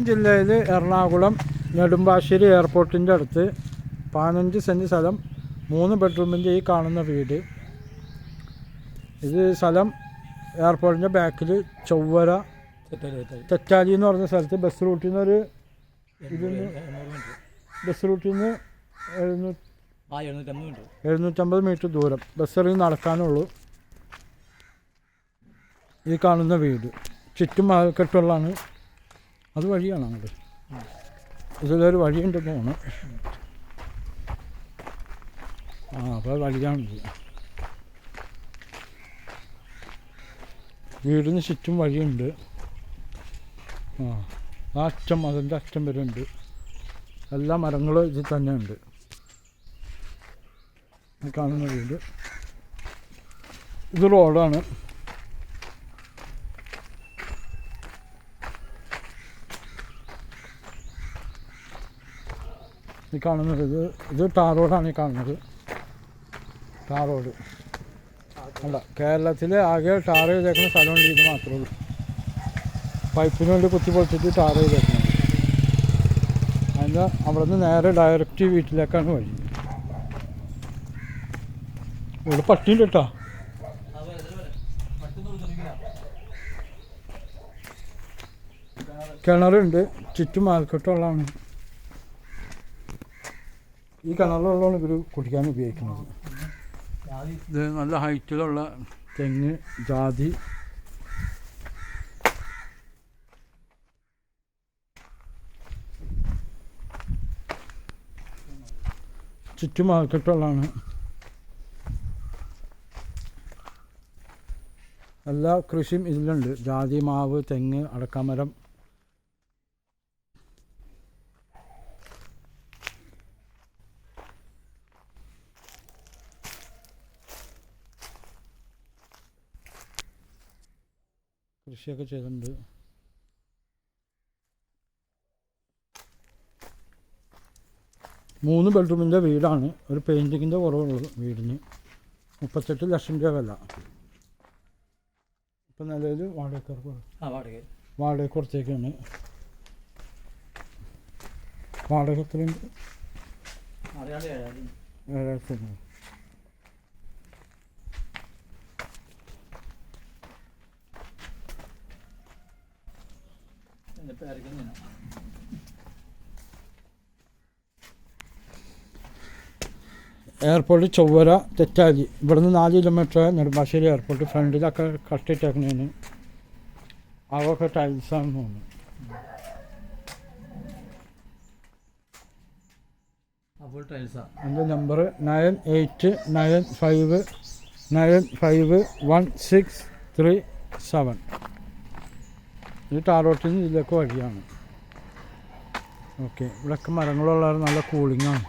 ജില്ലയിൽ എറണാകുളം നെടുമ്പാശ്ശേരി എയർപോർട്ടിൻ്റെ അടുത്ത് 15 സെൻറ്റ് സ്ഥലം 3 ബെഡ്റൂമിൻ്റെ ഈ കാണുന്ന വീട്. ഇത് സ്ഥലം എയർപോർട്ടിൻ്റെ ബാക്കിൽ ചൊവ്വര തെറ്റാലി എന്ന് പറഞ്ഞ സ്ഥലത്ത് ബസ് റൂട്ടിൽ നിന്ന് ഒരു ബസ് റൂട്ടിൽ നിന്ന് 750 മീറ്റർ ദൂരം ബസ്സിൽ നടക്കാനുള്ളൂ. ഈ കാണുന്ന വീട് ചുറ്റും കെട്ടുള്ളതാണ്. അത് വഴിയാണ് അങ്ങോട്ട്. ഇതിലൊരു വഴിയുണ്ടെന്ന് തോന്നുന്നു. അപ്പോൾ വഴിയാണിത്. വീടിന് ചുറ്റും വഴിയുണ്ട്. ആ അറ്റം അതിൻ്റെ അറ്റം വരെ ഉണ്ട്. എല്ലാ മരങ്ങളും ഇതിൽ തന്നെ ഉണ്ട്. കാണുന്ന വീട് ഇത് റോഡാണ്. ഈ കാണുന്നത് ഇത് ടാർ റോഡാണ്. ഈ കാണുന്നത് ടാർ റോഡ് അല്ല, കേരളത്തിൽ ആകെ ടാർ ചെയ്തേക്കുന്ന സ്ഥലമുണ്ട്. ഇത് മാത്രമേ ഉള്ളൂ. പൈപ്പിന് വേണ്ടി കുത്തി പൊളിച്ചിട്ട് ടാർ ചെയ്തേക്കുന്നത്. അതിൻ്റെ അവിടെ നിന്ന് നേരെ ഡയറക്റ്റ് വീട്ടിലേക്കാണ് വഴി. ഇവിടെ പട്ടിയുണ്ട് കേട്ടോ. കിണറുണ്ട്. ചുറ്റും മാർക്കറ്റുള്ളതാണ്. ഈ കിണറിലുള്ളതാണ് ഇവർ കുടിക്കാൻ ഉപയോഗിക്കുന്നത്. ഇത് നല്ല ഹൈറ്റിലുള്ള തെങ്ങ്, ജാതി, ചുറ്റും മാർക്കറ്റുള്ളതാണ്. എല്ലാ കൃഷിയും ഇതിലുണ്ട്. ജാതി, മാവ്, തെങ്ങ്, അടക്കാമരം. കൃഷിയൊക്കെ ചെയ്തിട്ടുണ്ട്. മൂന്ന് ബെഡ്റൂമിൻ്റെ വീടാണ്. ഒരു പെയിൻറ്റിങ്ങിൻ്റെ കുറവുള്ളത് വീടിന്. 38 ലക്ഷം രൂപ വില. ഇപ്പം നിലവിൽ വാടക കുറച്ചേക്കാണ്. വാടക എത്രയുണ്ട്? 7,000. എയർപോർട്ട് ചൊവ്വര തെറ്റാലി. ഇവിടുന്ന് 4 കിലോമീറ്റർ നെടുമ്പാശ്ശേരി എയർപോർട്ട്. ഫ്രണ്ടിലൊക്കെ കട്ടിട്ടേക്കണേന് അതൊക്കെ ടൈൽസാണെന്ന് തോന്നുന്നു. എൻ്റെ നമ്പർ 9895951637. ഇത് ടാറോട്ടിൽ നിന്ന് ഇതിലേക്ക് വഴിയാണ്. ഓക്കെ. ഇവിടെയൊക്കെ മരങ്ങളുള്ള നല്ല കൂളിങ്ങാണ്.